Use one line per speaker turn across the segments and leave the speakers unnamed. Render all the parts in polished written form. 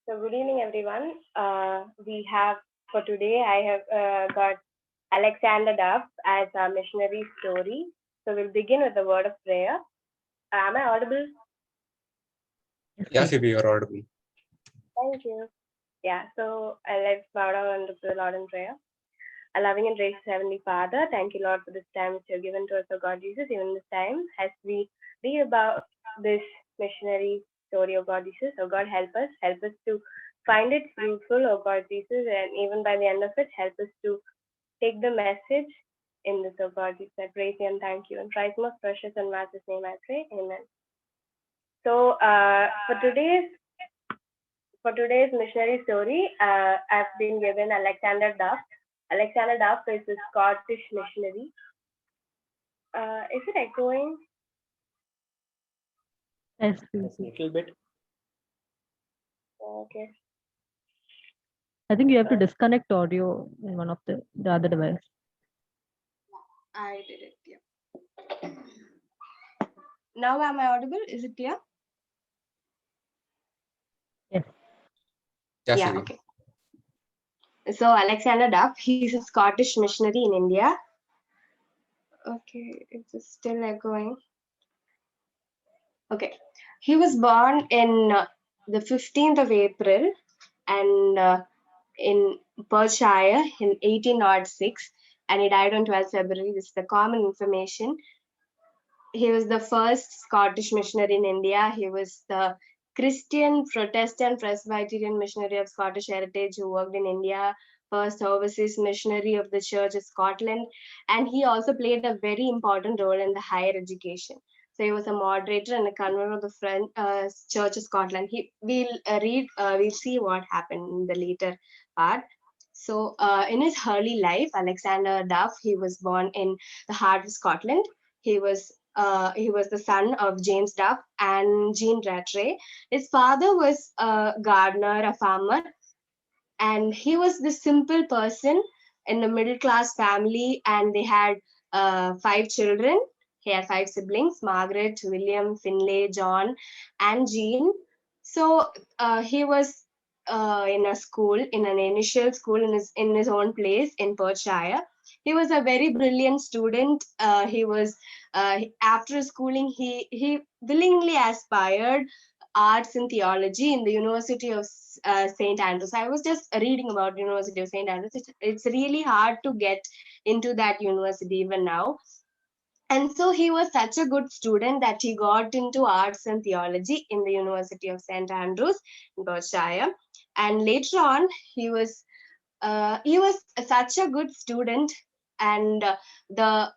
So good evening, everyone. We have for today. I have got Alexander Duff as our missionary story. So we'll begin with a word of prayer. Am I audible?
Yeah, Phoebe, you're audible.
Thank you. Yeah. So let's bow down and look to the Lord in prayer. Our loving and gracious Heavenly Father, thank you, Lord, for this time which you have given to us, O God Jesus, even this time as we read about this missionary story, O God Jesus. O God, help us to find it fruitful, O God Jesus, and even by the end of it, help us to take the message in this, O God Jesus. I praise you and thank you. In Christ's most precious and matchless name, I pray. Amen. So, for today's missionary story, I've been given Alexander Duff. Alexander Duff is a Scottish missionary. Is it echoing?
Yes,
A
please.
little bit.
Okay.
I think you have to disconnect audio in one of the other device.
I did it. Yeah. Now am I audible? Is it clear?
Yes.
Yeah,
Yeah.
Phoebe.
Okay. So Alexander Duff, he's a Scottish missionary in India. Okay, it's still echoing. Okay. He was born in the 15th of April and in Perthshire in 1806, and he died on 12th February. This is the common information. He was the first Scottish missionary in India. He was the Christian, Protestant, Presbyterian missionary of Scottish heritage who worked in India, first overseas missionary of the Church of Scotland, and he also played a very important role in the higher education. So he was a moderator and a convener of the French Church of Scotland. We'll see what happened in the later part. So in his early life, Alexander Duff, he was born in the heart of Scotland. He was the son of James Duff and Jean Rattray. His father was a gardener, a farmer, and he was the simple person in a middle class family, and they had 5 children. He had 5 siblings: Margaret, William, Finlay, John, and Jean. So he was in a school, in an initial school in his own place in Perthshire. He was a very brilliant student. He was after schooling, he willingly aspired arts and theology in the University of St. Andrews. I was just reading about University of St. Andrews. It's really hard to get into that university even now. And so he was such a good student that he got into arts and theology in the University of St. Andrews in Perthshire. And later on, he was such a good student, and the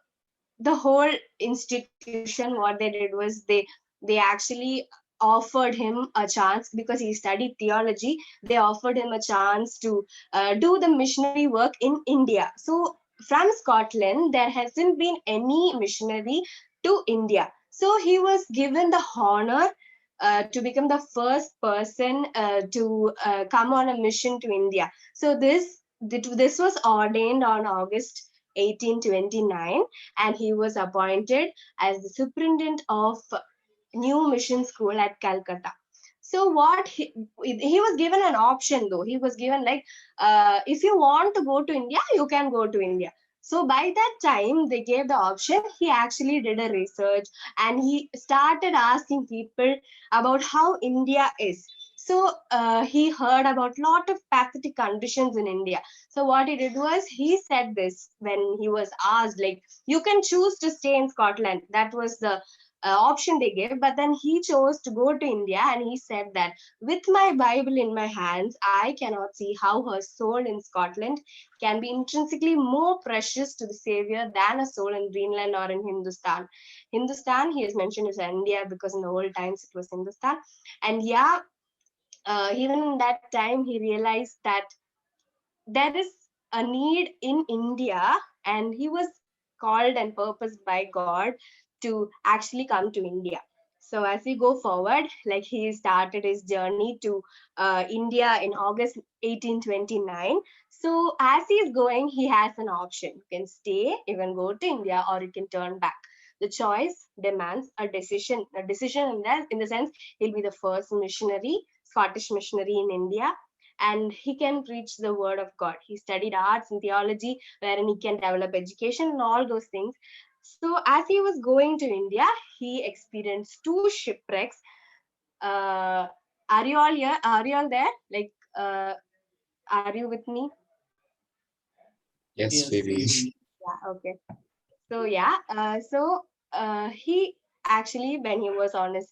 whole institution, what they did was they actually offered him a chance because he studied theology. They offered him a chance to do the missionary work in India. So from Scotland, there hasn't been any missionary to India. So he was given the honor to become the first person to come on a mission to India. So this was ordained on August 1829, and he was appointed as the superintendent of new mission school at Calcutta. So what he was given an option, though. He was given like, if you want to go to India, you can go to India. So by that time they gave the option, he actually did a research and he started asking people about how India is. So he heard about lot of pathetic conditions in India. So what he did was, he said this when he was asked, like, you can choose to stay in Scotland. That was the option they gave. But then he chose to go to India, and he said that, with my Bible in my hands, I cannot see how a soul in Scotland can be intrinsically more precious to the Savior than a soul in Greenland or in Hindustan. Hindustan, he has mentioned, is India, because in the old times it was Hindustan. And yeah, even in that time, he realized that there is a need in India, and he was called and purposed by God to actually come to India. So as we go forward, like, he started his journey to India in August 1829. So as he is going, he has an option. You can stay, you can go to India, or you can turn back. The choice demands a decision. A decision in the sense, he'll be the first missionary Scottish missionary in India, and he can preach the word of God. He studied arts and theology, wherein he can develop education and all those things. So as he was going to India, he experienced 2 shipwrecks. Are you all here? Are you all there? Like, are you with me?
Yes, Phoebe.
Yeah, okay. So yeah, he actually, when he was on his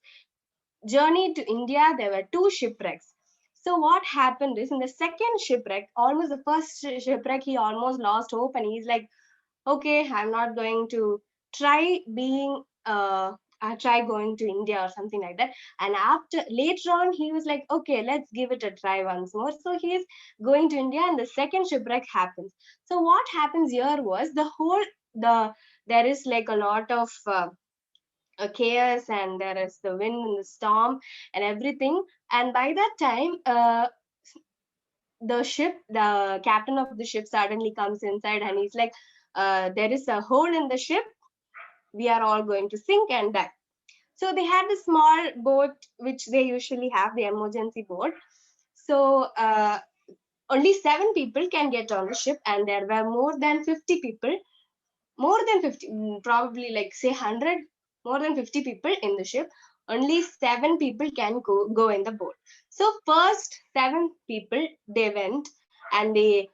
journey to India, there were 2 shipwrecks. So what happened is, in the second shipwreck, almost the first shipwreck, he almost lost hope, and he's like, okay, I'm not going to try being I try going to India or something like that. And after later on, he was like, okay, let's give it a try once more. So he's going to India, and the second shipwreck happens. So what happens here was, there is like a lot of chaos, and there is the wind and the storm and everything. And by that time, the captain of the ship suddenly comes inside, and he's like, there is a hole in the ship, we are all going to sink and die. So they had a small boat which they usually have, the emergency boat. So only 7 people can get on the ship, and there were more than 50 people, more than 50, probably like say 100, more than 50 people in the ship. Only 7 people can go in the boat. So first 7 people, they went and they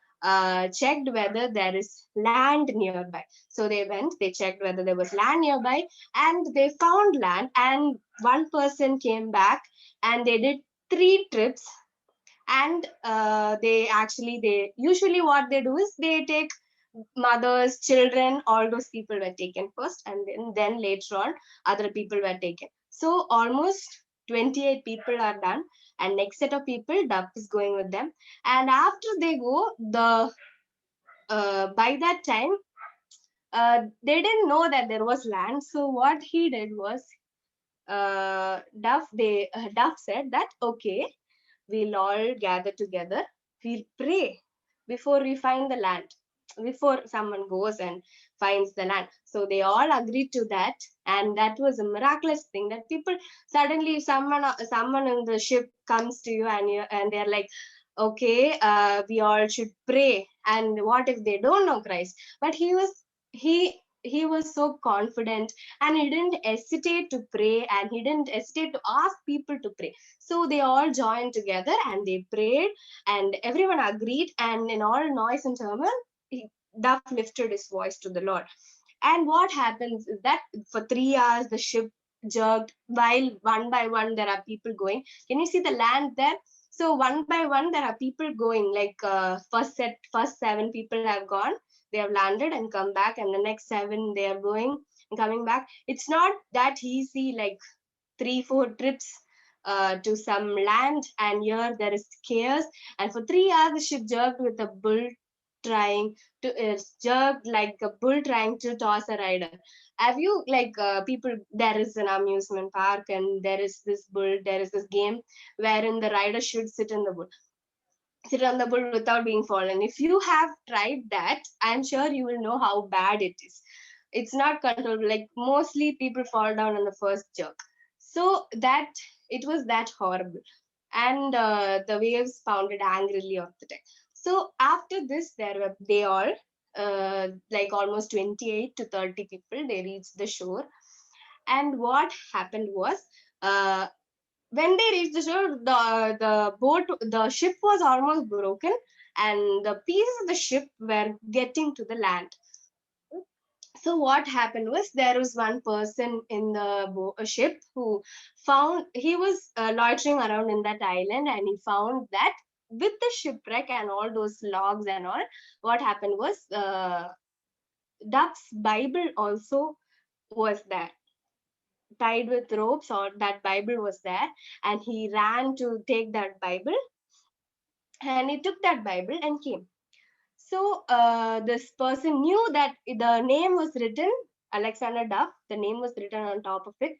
checked whether there is land nearby. So they went, they checked whether there was land nearby, and they found land. And one person came back, and they did 3 trips. And they usually, what they do is, they take mothers, children, all those people were taken first, and then later on other people were taken. So almost 28 people are done, and next set of people, Duff is going with them. And after they go, by that time, they didn't know that there was land. So what he did was, Duff said that, okay, we'll all gather together, we'll pray before we find the land, before someone goes and finds the land. So they all agreed to that, and that was a miraculous thing, that people suddenly, if someone in the ship comes to you, and they're like, okay, we all should pray. And what if they don't know Christ? But he was so confident, and he didn't hesitate to pray, and he didn't hesitate to ask people to pray. So they all joined together and they prayed, and everyone agreed. And in all noise and turmoil, Duff lifted his voice to the Lord. And what happens is that for 3 hours, the ship jerked, while one by one there are people going. Can you see the land there? So one by one there are people going. Like first 7 people have gone, they have landed and come back, and the next 7 they are going and coming back. It's not that easy, like 3-4 trips to some land, and here there is chaos. And for 3 hours the ship jerked with a bull trying to jerked like a bull trying to toss a rider. Have you, like, people, there is an amusement park, and there is this bull, there is this game wherein the rider should sit on the bull without being fallen. If you have tried that, I'm sure you will know how bad it is. It's not controllable. Like, mostly people fall down on the first jerk. So that, it was that horrible. And the waves pounded angrily off the deck. So after this, they all, like almost 28 to 30 people, they reached the shore. And what happened was, uh, when they reached the shore, the ship was almost broken, and the pieces of the ship were getting to the land. So what happened was, there was one person in the ship who found, he was loitering around in that island, and he found that with the shipwreck and all those logs and all, what happened was, Duff's Bible also was there, tied with ropes, or that Bible was there. And he ran to take that Bible, and he took that Bible and came. So this person knew that the name was written, Alexander Duff, the name was written on top of it.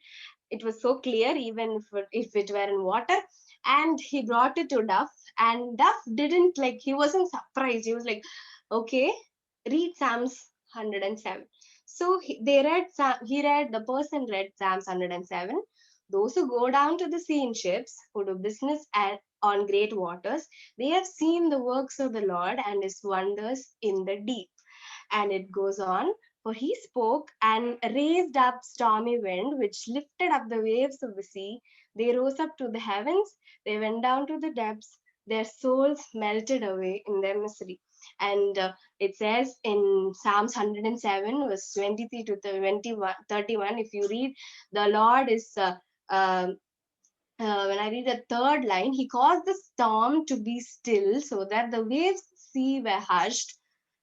It was so clear, even if it were in water. And he brought it to Duff, and Duff didn't, like, he wasn't surprised. He was like, okay, read Psalms 107. So the person read Psalms 107. those who go down to the sea in ships, who do business on great waters, they have seen the works of the Lord and his wonders in the deep. And it goes on, for he spoke and raised up stormy wind, which lifted up the waves of the sea. They rose up to the heavens, they went down to the depths, their souls melted away in their misery. And it says in Psalms 107, verse 23 to 31, if you read, the Lord is, when I read the third line, he caused the storm to be still so that the waves of the sea were hushed.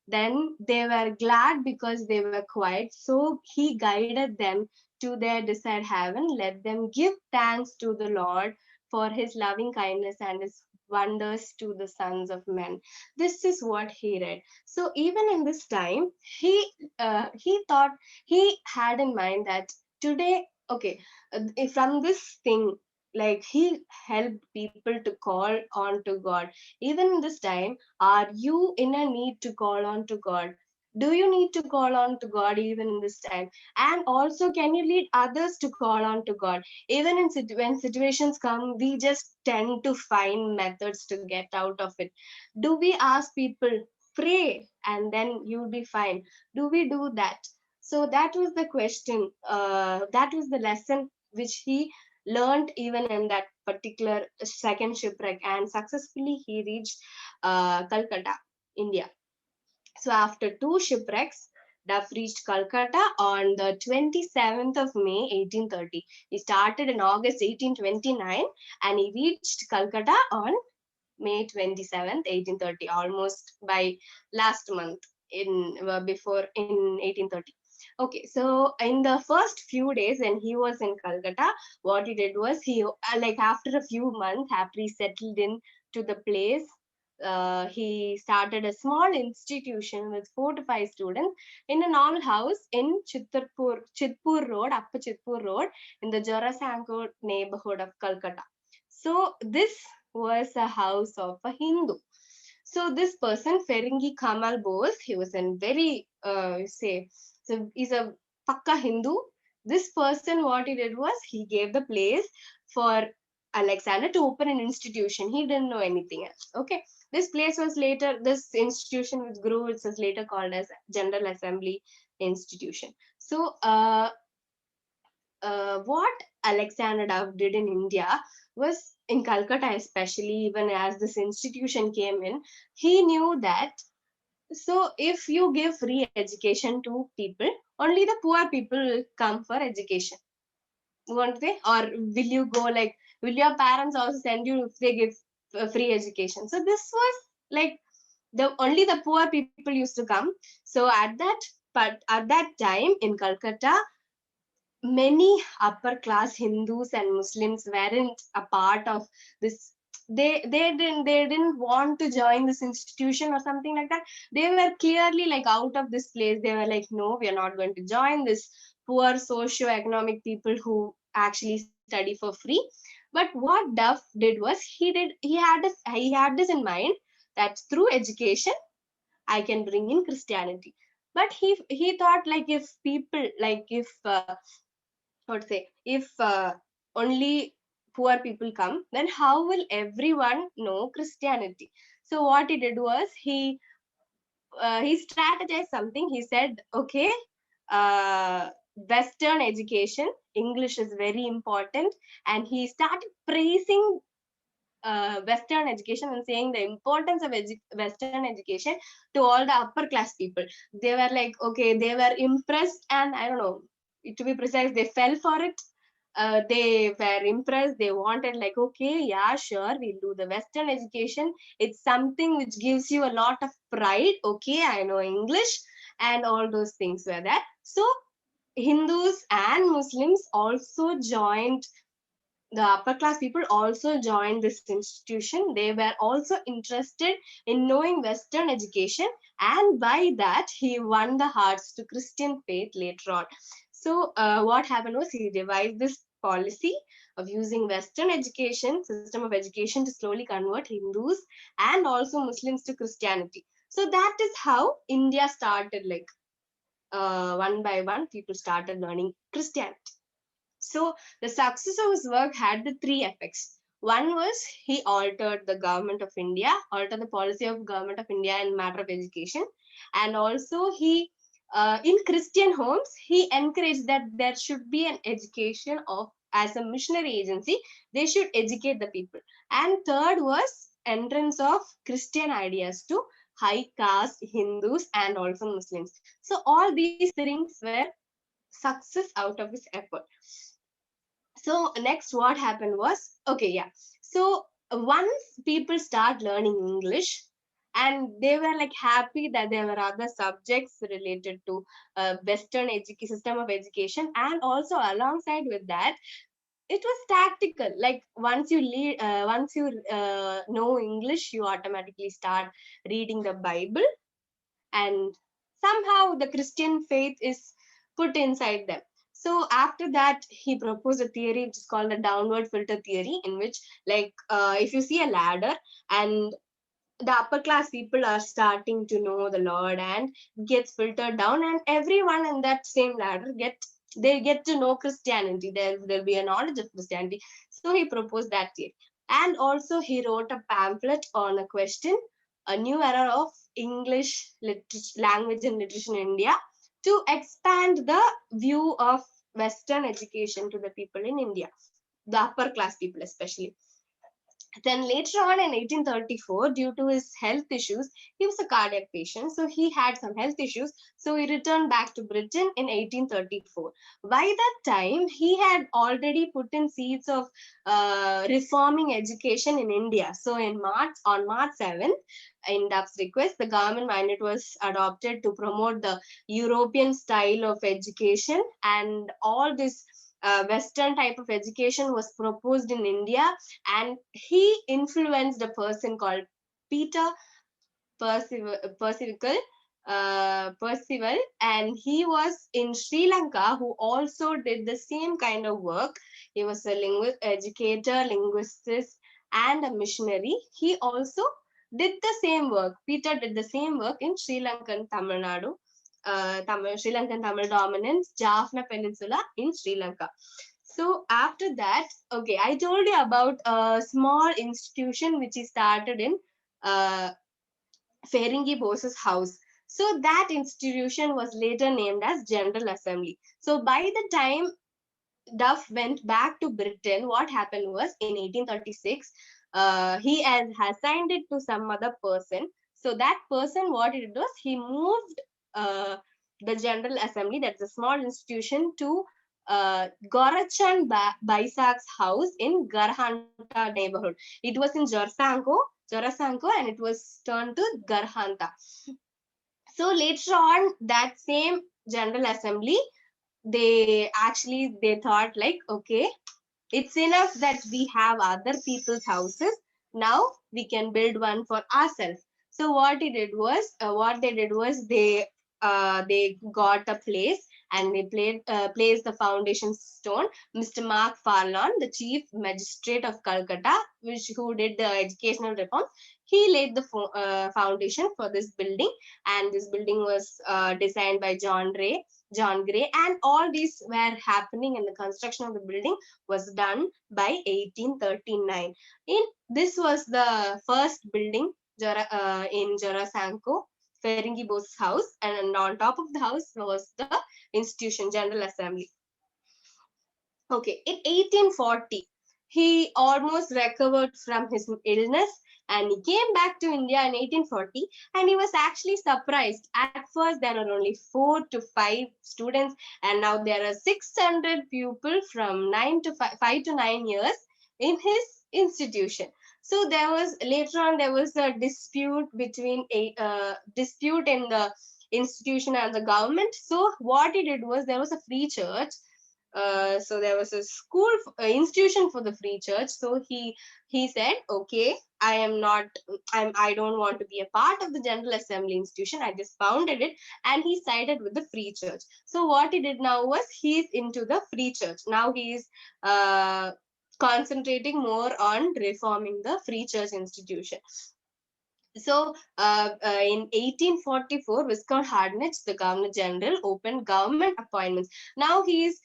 Then they were glad because they were quiet. So he guided them to their desired heaven. Let them give thanks to the Lord for his loving kindness and his wonders to the sons of men. This is what he read. So even in this time, he thought, he had in mind that today, okay, from this thing, like he helped people to call on to God. Even in this time, are you in a need to call on to God? Do you need to call on to God even in this time? And also, can you lead others to call on to God? Even in when situations come, we just tend to find methods to get out of it. Do we ask people, pray and then you'll be fine? Do we do that? So that was the question. That was the lesson which he learned even in that particular second shipwreck, and successfully he reached Calcutta, India. So after two shipwrecks, Duff reached Calcutta on the 27th of May 1830. He started in August 1829 and he reached Calcutta on May 27th, 1830, almost by last month before in 1830. Okay, so in the first few days when he was in Calcutta, what he did was he like after a few months after he settled in to the place, he started a small institution with 4 to 5 students in a normal house in Chitpur Road, Upper Chitpur Road, in the Jorasanko neighborhood of Calcutta. So this was a house of a Hindu. So this person, Ferengi Kamal Bose, he was a very, so he's a Pakka Hindu. This person, what he did was he gave the place for Alexander to open an institution. He didn't know anything else. Okay. This place was later, this institution which grew, it was later called as General Assembly Institution. So, what Alexander Duff did in India was in Calcutta, especially, even as this institution came in, he knew that. So, if you give free education to people, only the poor people will come for education, won't they? Or will you go like, will your parents also send you if they give free education? So, this was like the only the poor people used to come. So, at that time in Calcutta, many upper class Hindus and Muslims weren't a part of this. They didn't want to join this institution or something like that. They were clearly like out of this place. They were like, no, we are not going to join this poor socio-economic people who actually study for free. But what Duff did was he had this in mind that through education I can bring in Christianity. But he thought like if people like if what say if only poor people come, then how will everyone know Christianity? So what he did was he strategized something. He said, okay, Western education, English is very important, and he started praising Western education and saying the importance of Western education to all the upper class people. They were like, okay, they were impressed, and I don't know, to be precise, they fell for it. They were impressed. They wanted like, okay, yeah, sure, we'll do the Western education. It's something which gives you a lot of pride. Okay, I know English, and all those things were there. So Hindus and Muslims also joined, the upper class people also joined this institution. They were also interested in knowing Western education, and by that, he won the hearts to Christian faith later on. So, what happened was he devised this policy of using Western education, system of education, to slowly convert Hindus and also Muslims to Christianity. So, that is how India started, like one by one, people started learning Christianity. So the success of his work had the three effects. One was he altered the government of India, altered the policy of government of India in matter of education, and also he in Christian homes he encouraged that there should be an education of as a missionary agency they should educate the people. And third was entrance of Christian ideas to high caste Hindus and also Muslims. So all these things were success out of his effort. So next what happened was, okay, yeah, so once people start learning English and they were like happy that there were other subjects related to western system of education, and also alongside with that it was tactical. Like once you know English, you automatically start reading the Bible, and somehow the Christian faith is put inside them. So after that, he proposed a theory which is called the downward filter theory, in which, like, if you see a ladder and the upper class people are starting to know the Lord and gets filtered down, and everyone in that same ladder get to know Christianity. There'll be a knowledge of Christianity. So he proposed that theory. And also he wrote a pamphlet on a question, a new era of English language and literature in India, to expand the view of Western education to the people in India, the upper class people especially. Then later on in 1834, due to his health issues, he was a cardiac patient, so he had some health issues. So he returned back to Britain in 1834. By that time, he had already put in seeds of reforming education in India. So on March 7th, in Duff's request, the government mandate was adopted to promote the European style of education, and all this Western type of education was proposed in India, and he influenced a person called Peter Percival, and he was in Sri Lanka, who also did the same kind of work. He was a educator, linguist, and a missionary. He also did the same work. Peter did the same work in Sri Lankan Tamil Nadu, Sri Lankan Tamil dominance, Jaffna Peninsula in Sri Lanka. So after that, okay, I told you about a small institution which he started in uh, Ferengi Bose's house. So that institution was later named as General Assembly. So by the time Duff went back to Britain, what happened was in 1836, he has assigned it to some other person. So that person, what he did was he moved uh, the General Assembly, that's a small institution, to Gorachan Baisak's house in Garhanta neighborhood. It was in Jorasanko, and it was turned to Garhanta. So later on, that same General Assembly, they thought like, okay, it's enough that we have other people's houses, now we can build one for ourselves. So what they did was they got a place, and they placed the foundation stone. Mr. Mark Farlon, the chief magistrate of Calcutta, who did the educational reforms, he laid the foundation for this building, and this building was designed by John Gray, and all these were happening, and the construction of the building was done by 1839. This was the first building in Jorasanko, Ferengi Bose's house, and on top of the house was the institution, General Assembly. Okay, in 1840, he almost recovered from his illness, and he came back to India in 1840, and he was actually surprised. At first, there were only 4 to 5 students, and now there are 600 pupils from 5 to 9 years in his institution. So later on there was a dispute dispute in the institution and the government. So what he did was, there was a free church, so there was a institution for the free church. So he said, okay, I don't want to be a part of the General Assembly institution, I just founded it. And he sided with the free church. So what he did now was, he's into the free church now. He's concentrating more on reforming the free church institution. So in 1844, Viscount Hardnett, the Governor General, opened government appointments. Now he's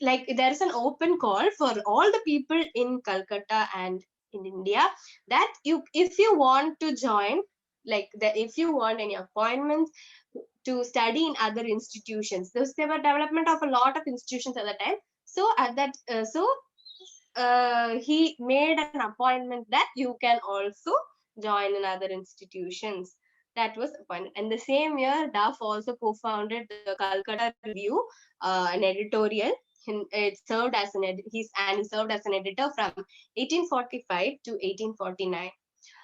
like there is an open call for all the people in Calcutta and in India, that if you want to join, like that if you want any appointments to study in other institutions. There were development of a lot of institutions at the time. So at that he made an appointment that you can also join in other institutions. That was appointed. And the same year, Duff also co-founded the Calcutta Review, an editorial. It served as he served as an editor from 1845 to 1849.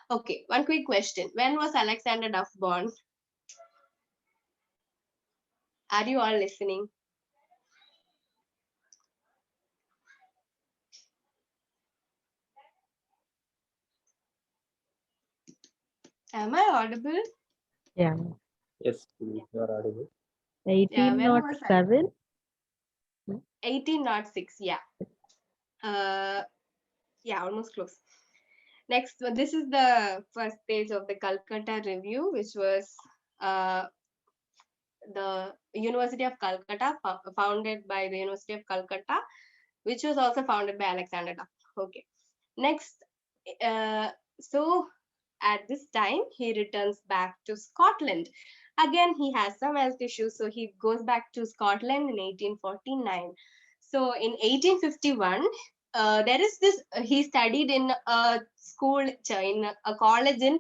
Okay, one quick question: when was Alexander Duff born? Are you all listening? Am I audible?
Yeah.
Yes, you are audible.
Yeah, when was
1807.
1806? Yeah. Yeah, almost close. Next, this is the first page of the Calcutta Review, which was uh, the University of Calcutta, founded by the University of Calcutta, which was also founded by Alexander Duff. Okay. Next, uh, so at this time, he returns back to Scotland. Again, he has some health issues, so he goes back to Scotland in 1849. So in 1851, there is this, he studied in a school, in a college in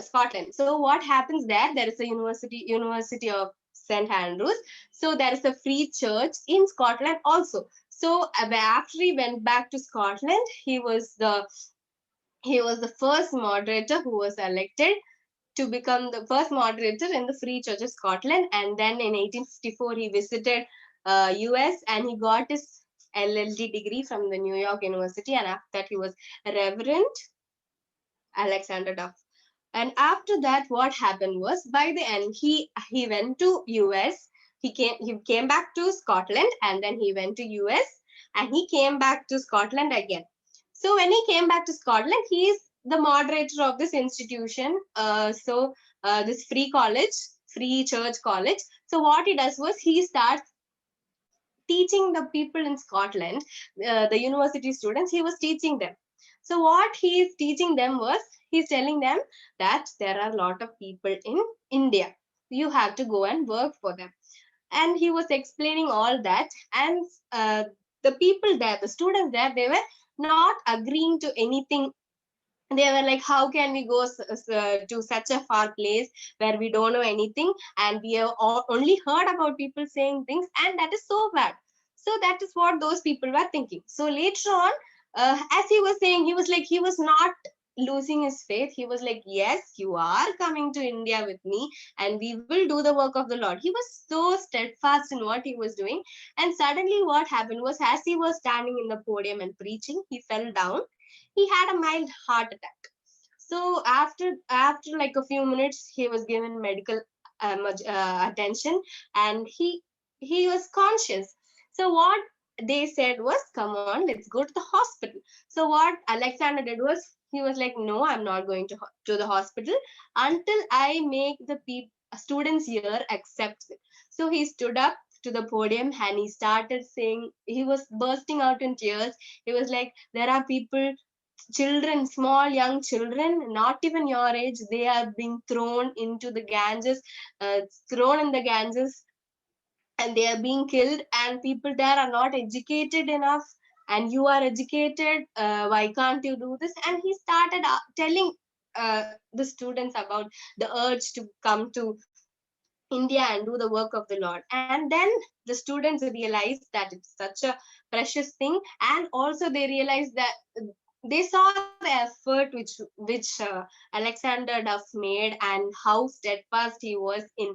Scotland. So what happens there? There is a University of St. Andrews. So there is a free church in Scotland also. So after he went back to Scotland, he was the first moderator who was elected to become the first moderator in the Free Church of Scotland. And then in 1854, he visited US and he got his LLD degree from the New York University. And after that, he was Reverend Alexander Duff. And after that, what happened was, by the end, he went to US. He came back to Scotland, and then he went to US, and he came back to Scotland again. So when he came back to Scotland, he is the moderator of this institution. This free church college. So what he does was he starts teaching the people in Scotland, the university students. He was teaching them. So what he is teaching them was, he's telling them that there are a lot of people in India. You have to go and work for them. And he was explaining all that. And the people there, the students there, they were not agreeing to anything. They were like, how can we go to such a far place where we don't know anything, and we have only heard about people saying things, and that is so bad. So that is what those people were thinking. So later on, as he was saying, he was like, he was not losing his faith. He was like, yes, you are coming to India with me, and we will do the work of the Lord. He was so steadfast in what he was doing. And suddenly what happened was, as he was standing in the podium and preaching, he fell down. He had a mild heart attack. So after like a few minutes, he was given medical attention, and he was conscious. So what they said was, come on, let's go to the hospital. So what Alexander did was, he was like, no, I'm not going to the hospital until I make the students here accept it. So he stood up to the podium and he started saying, he was bursting out in tears. He was like, there are people, children, small young children, not even your age, they are being thrown into the Ganges, thrown in the Ganges, and they are being killed, and people there are not educated enough, and you are educated, why can't you do this? And he started telling the students about the urge to come to India and do the work of the Lord. And then the students realized that it's such a precious thing, and also they realized that they saw the effort which Alexander Duff made, and how steadfast he was in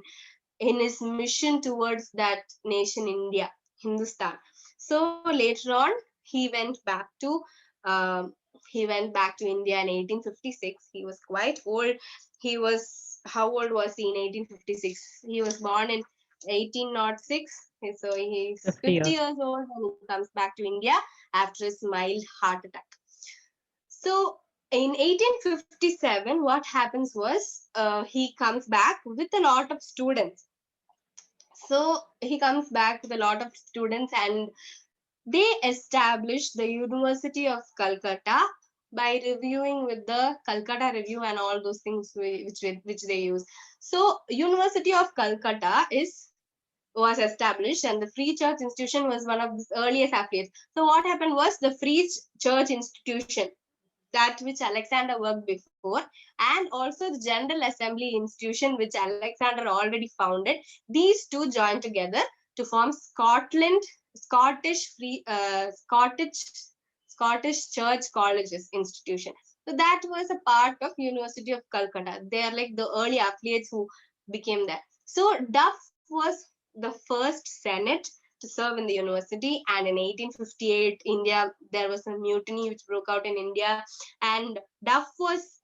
his mission towards that nation, India, Hindustan. So later on, he went back to um, he went back to India in 1856. He was quite old. He was, how old was he in 1856? He was born in 1806. So he's
50
50
years.
years old when he comes back to India after his mild heart attack. So in 1857, what happens was, he comes back with a lot of students. So he comes back with a lot of students, and they established the University of Calcutta by reviewing with the Calcutta Review and all those things which they use. So University of Calcutta was established, and the Free Church Institution was one of the earliest affiliates. So what happened was the Free Church Institution, that which Alexander worked before, and also the General Assembly Institution, which Alexander already founded. These two joined together to form Scottish Church Colleges Institution. So that was a part of University of Calcutta. They are like the early affiliates who became that. So Duff was the first Senate to serve in the university, and in 1858 India, there was a mutiny which broke out in India, and Duff was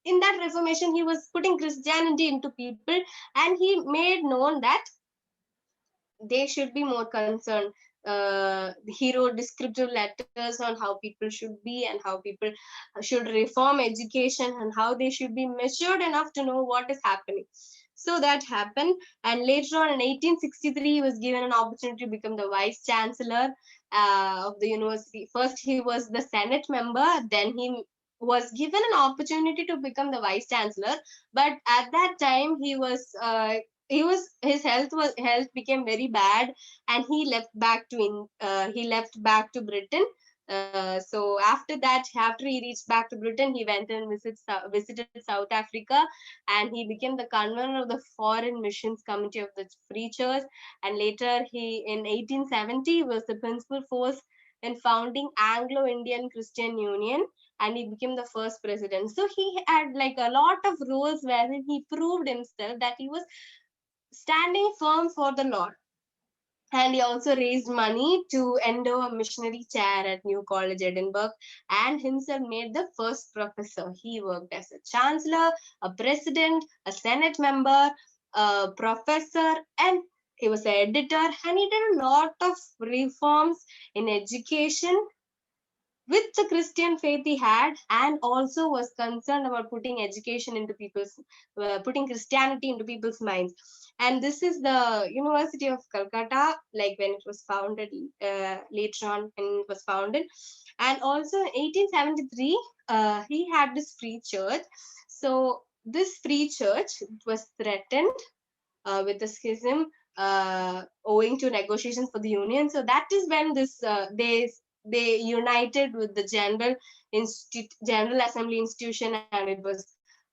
in that reformation. He was putting Christianity into people, and he made known that they should be more concerned. He wrote descriptive letters on how people should be and how people should reform education and how they should be matured enough to know what is happening. So that happened, and later on in 1863, he was given an opportunity to become the vice chancellor of the university. First, he was the Senate member, then he was given an opportunity to become the vice chancellor. But at that time, his health became very bad, and he left back to Britain. So after that, after he reached back to Britain, he went and visited South Africa, and he became the convener of the Foreign Missions Committee of the Free Church. And later, he in 1870 was the principal force in founding Anglo-Indian Christian Union, and he became the first president. So he had like a lot of roles wherein he proved himself that he was standing firm for the Lord. And he also raised money to endow a missionary chair at New College, Edinburgh, and himself made the first professor. He worked as a chancellor, a president, a senate member, a professor, and he was an editor, and he did a lot of reforms in education with the Christian faith he had, and also was concerned about putting Christianity into people's minds. And this is the University of Calcutta, like when it was founded, later on when it was founded. And also in 1873, he had this free church. So this free church was threatened with the schism, owing to negotiations for the union. So that is when they united with the General Assembly Institution, and it was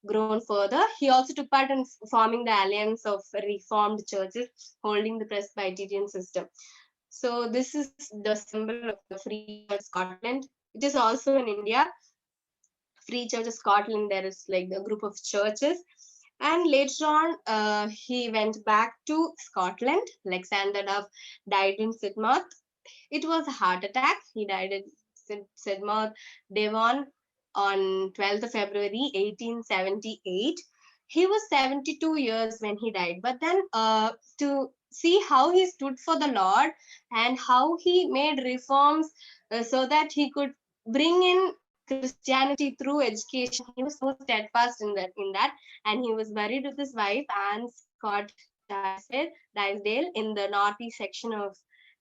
grown further. He also took part in forming the Alliance of Reformed Churches, holding the Presbyterian system. So this is the symbol of the Free Church Scotland. It is also in India. Free Church of Scotland, there is like a group of churches. And later on, he went back to Scotland. Alexander Duff died in Sidmouth. It was a heart attack. He died in Sidmouth, Devon, on 12th of February 1878. He was 72 years when he died. But then to see how he stood for the Lord and how he made reforms so that he could bring in Christianity through education, he was so steadfast in that, and he was buried with his wife Anne Scott Drysdale in the northeast section of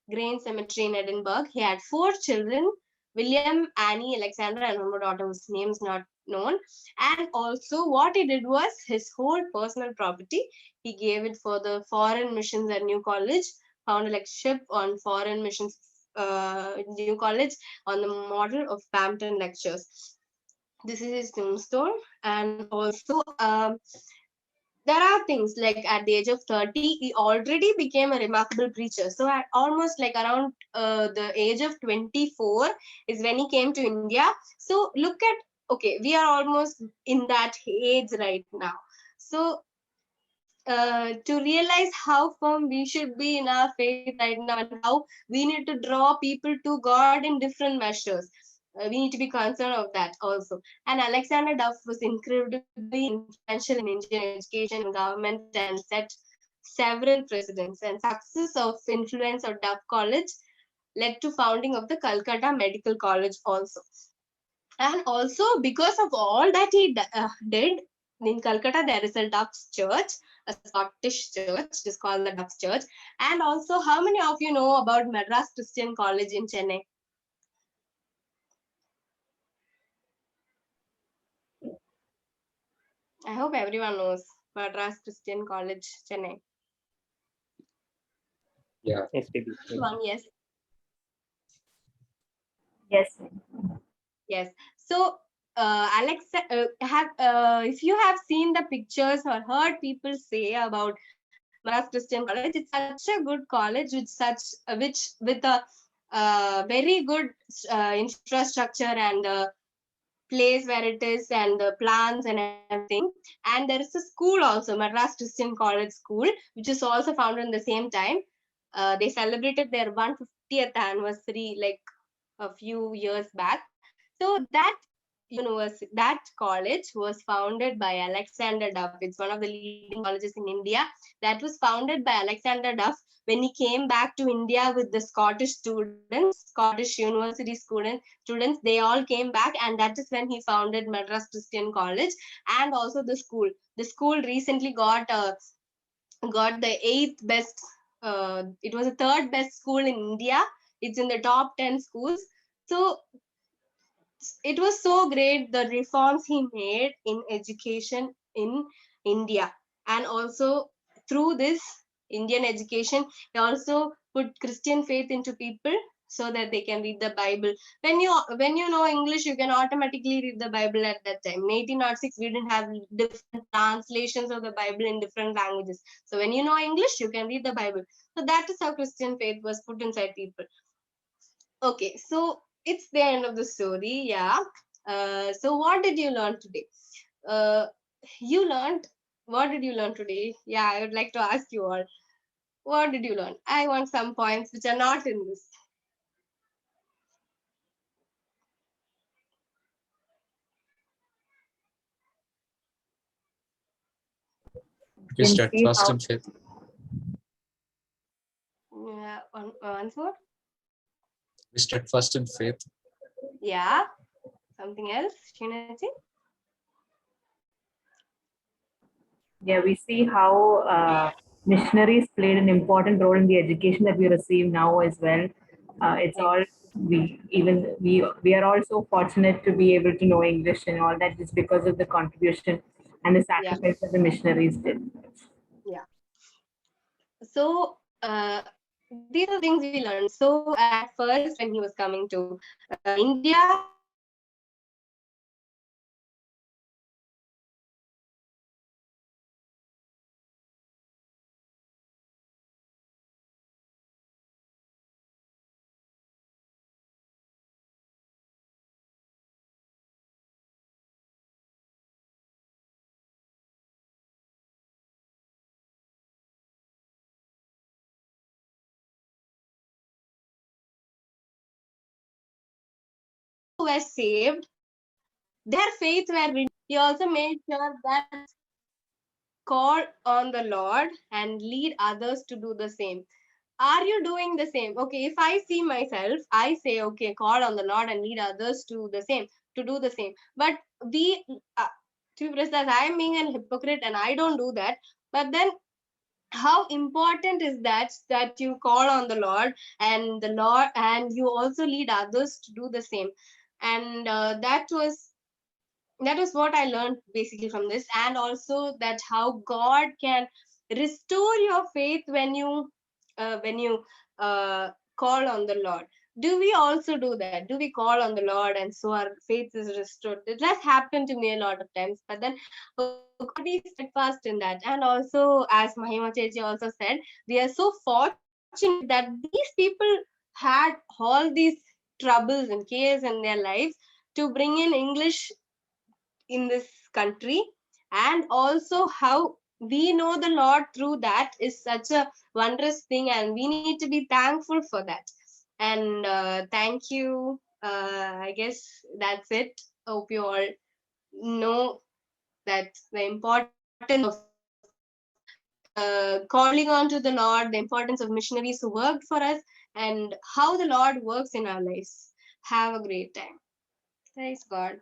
Grange Cemetery in Edinburgh. He had 4 children: William, Annie, Alexander, and one more daughter whose name is not known. And also, what he did was his whole personal property, he gave it for the foreign missions at New College, found a lectureship on foreign missions, New College, on the model of Bampton Lectures. This is his tombstone. And also, there are things like at the age of 30, he already became a remarkable preacher. So at almost like around the age of 24 is when he came to India. So look at, okay, we are almost in that age right now. So to realize how firm we should be in our faith right now, and how we need to draw people to God in different measures. We need to be concerned of that also. And Alexander Duff was incredibly influential in Indian education and government, and set several precedents. And success of influence of Duff College led to founding of the Calcutta Medical College also. And also, because of all that he did, in Calcutta there is a Duff's church, a Scottish church. It is called the Duff Church. And also, how many of you know about Madras Christian College in Chennai? I hope everyone knows Madras Christian College, Chennai.
Yeah. Yes, Phebe.
One, yes.
Yes.
Yes. So, Alex, if you have seen the pictures or heard people say about Madras Christian College, it's such a good college with with a very good infrastructure and place where it is and the plants and everything. And there is a school also, Madras Christian College School, which is also founded in the same time. They celebrated their 150th anniversary like a few years back. So that college was founded by Alexander Duff. It's one of the leading colleges in India. That was founded by Alexander Duff when he came back to India with the Scottish students, Scottish university students. They all came back, and that is when he founded Madras Christian College and also the school. The school recently got the 8th best. It was the 3rd best school in India. It's in the top 10 schools. So it was so great, the reforms he made in education in India. And also through this Indian education, he also put Christian faith into people so that they can read the Bible. When you know English, you can automatically read the Bible at that time. In 1806, we didn't have different translations of the Bible in different languages. So when you know English, you can read the Bible. So that is how Christian faith was put inside people. Okay, so it's the end of the story. Yeah. So what did you learn today? Uh, what did you learn today? Yeah, I would like to ask you all. What did you learn? I want some points which are not in this.
Be
Can see
steadfast
how-
in faith.
Yeah, once more.
Be steadfast in faith.
Yeah. Something else, Shinachi?
Yeah, we see how missionaries played an important role in the education that we receive now as well. It's all we are also fortunate to be able to know English and all that just because of the contribution and the sacrifice that the missionaries did.
Yeah. So these are things we learned. So at first, when he was coming to India, were saved, their faith were renewed. He also made sure that call on the Lord and lead others to do the same. Are you doing the same? Okay, if I see myself, I say, okay, call on the Lord and lead others to do the same. But we, to be precise, I am being an hypocrite and I don't do that. But then how important is that you call on the Lord and you also lead others to do the same. And that was what I learned basically from this. And also that how God can restore your faith when you call on the Lord. Do we also do that? Do we call on the Lord and so our faith is restored? It has happened to me a lot of times, but then God be steadfast in that. And also, as Mahima Chechi also said, we are so fortunate that these people had all these troubles and cares in their lives to bring in English in this country. And also how we know the Lord through that is such a wondrous thing, and we need to be thankful for that. And thank you. I guess that's it. Hope you all know that the importance of calling on to the Lord, the importance of missionaries who worked for us, and how the Lord works in our lives. Have a great time. Praise God.